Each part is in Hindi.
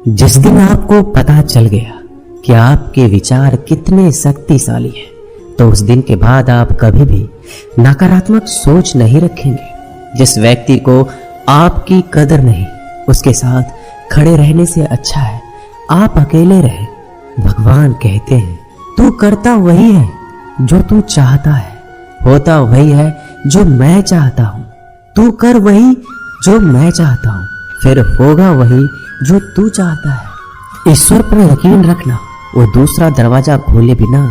जिस दिन आपको पता चल गया कि आपके विचार कितने शक्तिशाली हैं, तो उस दिन के बाद आप कभी भी नकारात्मक सोच नहीं रखेंगे। जिस व्यक्ति को आपकी कदर नहीं, उसके साथ खड़े रहने से अच्छा है आप अकेले रहे। भगवान कहते हैं, तू करता वही है जो तू चाहता है, होता वही है जो मैं चाहता हूं। तू कर वही जो मैं चाहता हूं, फिर होगा वही जो तू चाहता है। ईश्वर पर यकीन रखना, वो दूसरा दरवाजा खोले बिना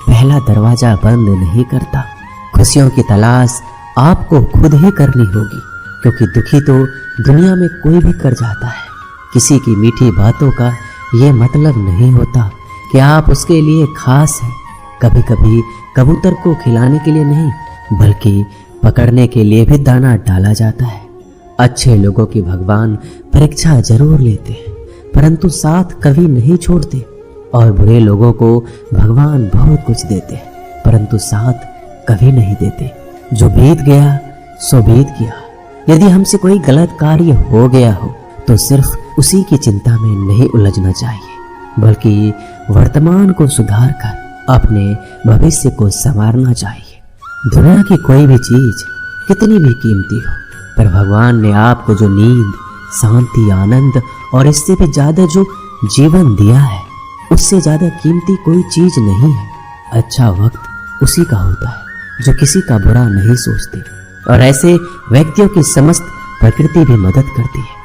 पहला दरवाजा बंद नहीं करता। खुशियों की तलाश आपको खुद ही करनी होगी, क्योंकि दुखी तो दुनिया में कोई भी कर जाता है। किसी की मीठी बातों का ये मतलब नहीं होता कि आप उसके लिए खास हैं। कभी कभी कबूतर को खिलाने के लिए नहीं, बल्कि पकड़ने के लिए भी दाना डाला जाता है। अच्छे लोगों की भगवान परीक्षा जरूर लेते हैं, परंतु साथ कभी नहीं छोड़ते। और बुरे लोगों को भगवान बहुत कुछ देते हैं, परंतु साथ कभी नहीं देते। जो बीत गया सो बीत गया। यदि हमसे कोई गलत कार्य हो गया हो तो सिर्फ उसी की चिंता में नहीं उलझना चाहिए, बल्कि वर्तमान को सुधार कर अपने भविष्य को संवारना चाहिए। दुनिया की कोई भी चीज कितनी भी कीमती हो, पर भगवान ने आपको जो नींद, शांति, आनंद और इससे भी ज्यादा जो जीवन दिया है, उससे ज्यादा कीमती कोई चीज नहीं है। अच्छा वक्त उसी का होता है जो किसी का बुरा नहीं सोचते, और ऐसे व्यक्तियों की समस्त प्रकृति भी मदद करती है।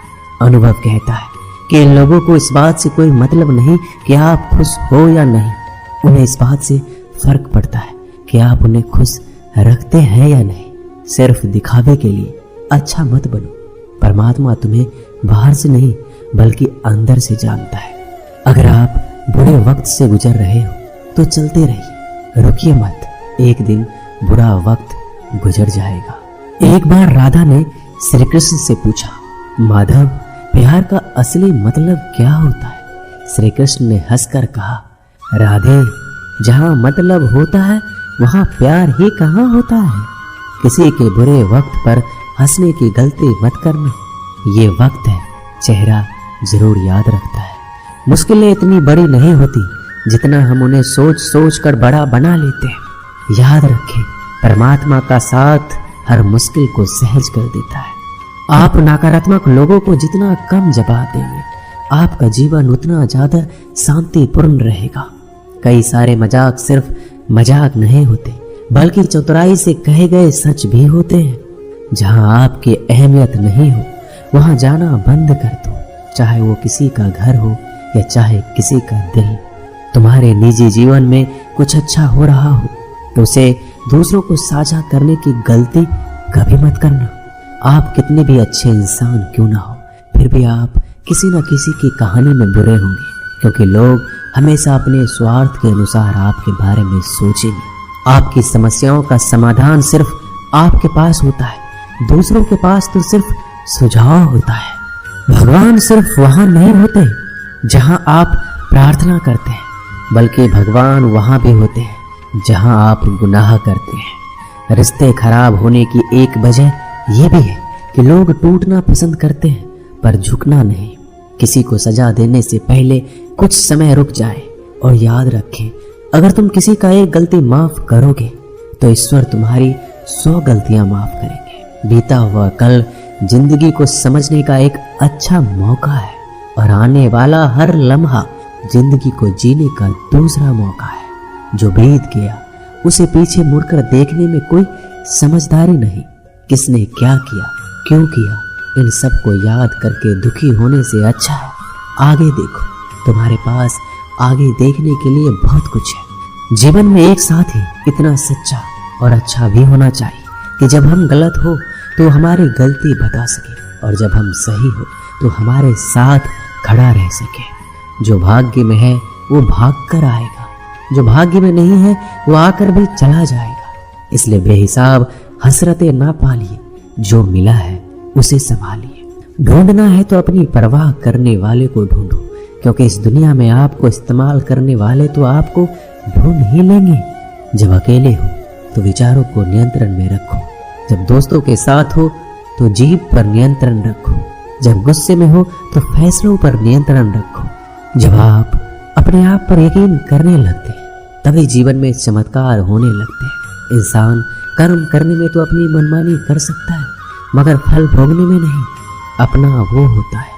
अनुभव कहता है कि इन लोगों को इस बात से कोई मतलब नहीं कि आप खुश हो या नहीं, उन्हें इस बात से फर्क पड़ता है कि आप उन्हें खुश रखते हैं या नहीं। सिर्फ दिखावे के लिए अच्छा मत बनो। परमात्मा तुम्हें बाहर से नहीं बल्कि अंदर से जानता है। अगर आप बुरे वक्त से गुजर रहे हो तो चलते रहिए, रुकिए मत। एक दिन बुरा वक्त गुजर जाएगा। एक बार राधा ने श्री कृष्ण से पूछा, माधव, प्यार का असली मतलब क्या होता है? श्री कृष्ण ने हंसकर कहा, राधे, जहां मतलब होता है वहां प्यार ही कहां होता है। किसी के बुरे वक्त पर हंसने की गलती मत करना। ये वक्त है, चेहरा जरूर याद रखता है। मुश्किलें इतनी बड़ी नहीं होती जितना हम उन्हें सोच सोच कर बड़ा बना लेते हैं। याद रखें, परमात्मा का साथ हर मुश्किल को सहज कर देता है। आप नकारात्मक लोगों को जितना कम जवाब देंगे, आपका जीवन उतना ज्यादा शांतिपूर्ण रहेगा। कई सारे मजाक सिर्फ मजाक नहीं होते, बल्कि चतुराई से कहे गए सच भी होते हैं। जहां आपकी अहमियत नहीं हो वहां जाना बंद कर दो, चाहे वो किसी का घर हो या चाहे किसी का दिल। तुम्हारे निजी जीवन में कुछ अच्छा हो रहा हो तो उसे दूसरों को साझा करने की गलती कभी मत करना। आप कितने भी अच्छे इंसान क्यों ना हो, फिर भी आप किसी न किसी की कहानी में बुरे होंगे, क्योंकि लोग हमेशा अपने स्वार्थ के अनुसार आपके बारे में सोचेंगे। आपकी समस्याओं का समाधान सिर्फ आपके पास होता है, दूसरों के पास तो सिर्फ सुझाव होता है। भगवान सिर्फ वहां नहीं होते जहां आप प्रार्थना करते हैं, बल्कि भगवान वहां भी होते हैं जहां आप गुनाह करते हैं। रिश्ते खराब होने की एक वजह यह भी है कि लोग टूटना पसंद करते हैं पर झुकना नहीं। किसी को सजा देने से पहले कुछ समय रुक जाए और याद रखें, अगर तुम किसी का एक गलती माफ करोगे तो ईश्वर तुम्हारी 100 गलतियां माफ करेंगे। बीता हुआ कल जिंदगी को समझने का एक अच्छा मौका है, और आने वाला हर लम्हा जिंदगी को जीने का दूसरा मौका है। जो बीत गया उसे पीछे मुड़कर देखने में कोई समझदारी नहीं। किसने क्या किया, क्यों किया, इन सब को याद करके दुखी होने से अच्छा है आगे देखो। तुम्हारे पास आगे देखने के लिए बहुत कुछ है। जीवन में एक साथ ही इतना सच्चा और अच्छा भी होना चाहिए कि जब हम गलत हो तो हमारी गलती बता सके, और जब हम सही हो तो हमारे साथ खड़ा रह सके। जो भाग्य में है वो भाग कर आएगा, जो भाग्य में नहीं है वो आकर भी चला जाएगा। इसलिए बेहिसाब हसरतें ना पालिए, जो मिला है उसे संभालिए। ढूंढना है तो अपनी परवाह करने वाले को ढूंढो, क्योंकि इस दुनिया में आपको इस्तेमाल करने वाले तो आपको ढूंढ ही लेंगे। जब अकेले हो तो विचारों को नियंत्रण में रखो, जब दोस्तों के साथ हो तो जीभ पर नियंत्रण रखो, जब गुस्से में हो तो फैसलों पर नियंत्रण रखो। जब आप अपने आप पर यकीन करने लगते हैं तभी जीवन में चमत्कार होने लगते हैं। इंसान कर्म करने में तो अपनी मनमानी कर सकता है, मगर फल भोगने में नहीं। अपना वो होता है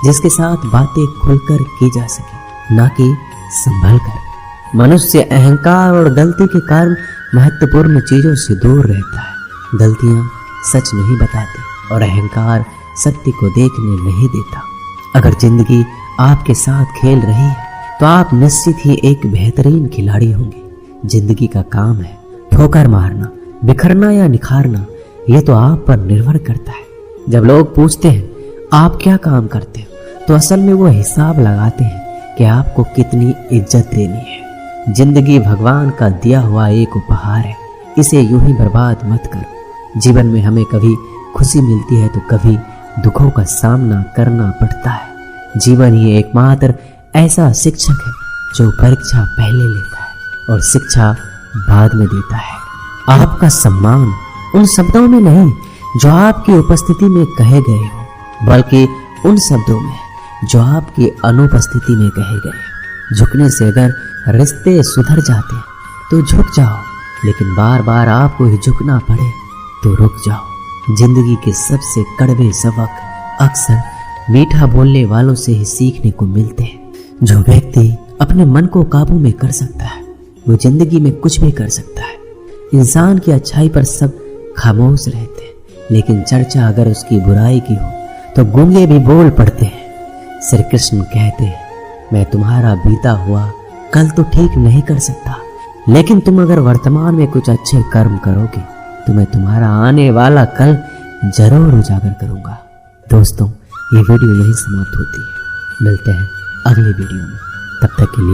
जिसके साथ बातें खुलकर की जा सके, ना कि संभल कर। मनुष्य अहंकार और गलती के कारण महत्वपूर्ण चीजों से दूर रहता है। गलतियां सच नहीं बताती और अहंकार सत्य को देखने नहीं देता। अगर जिंदगी आपके साथ खेल रही है तो आप निश्चित ही एक बेहतरीन खिलाड़ी होंगे। जिंदगी का काम है ठोकर मारना, बिखरना या निखारना, ये तो आप पर निर्भर करता है। जब लोग पूछते हैं आप क्या काम करते हो तो असल में वो हिसाब लगाते हैं कि आपको कितनी इज्जत देनी है। जिंदगी भगवान का दिया हुआ एक उपहार है, इसे यूं ही बर्बाद मत करो। जीवन में हमें कभी खुशी मिलती है तो कभी दुखों का सामना करना पड़ता है। जीवन ही एकमात्र ऐसा शिक्षक है जो परीक्षा पहले लेता है और शिक्षा बाद में देता है। आपका सम्मान उन शब्दों में नहीं जो आपकी उपस्थिति में कहे गए हो, बल्कि उन शब्दों में जो आपकी अनुपस्थिति में कहे गए। झुकने से अगर रिश्ते सुधर जाते तो झुक जाओ, लेकिन बार बार आपको ही झुकना पड़े तो रुक जाओ। जिंदगी के सबसे कड़वे सबक अक्सर मीठा बोलने वालों से ही सीखने को मिलते हैं। जो व्यक्ति अपने मन को काबू में कर सकता है वो जिंदगी में कुछ भी कर सकता है। इंसान की अच्छाई पर सब खामोश रहते हैं, लेकिन चर्चा अगर उसकी बुराई की हो तो गूंगे भी बोल पड़ते हैं। श्री कृष्ण कहते हैं, मैं तुम्हारा बीता हुआ कल तो ठीक नहीं कर सकता, लेकिन तुम अगर वर्तमान में कुछ अच्छे कर्म करोगे तो मैं तुम्हारा आने वाला कल जरूर उजागर करूंगा। दोस्तों, ये वीडियो यही समाप्त होती है। मिलते हैं अगली वीडियो में, तब तक के लिए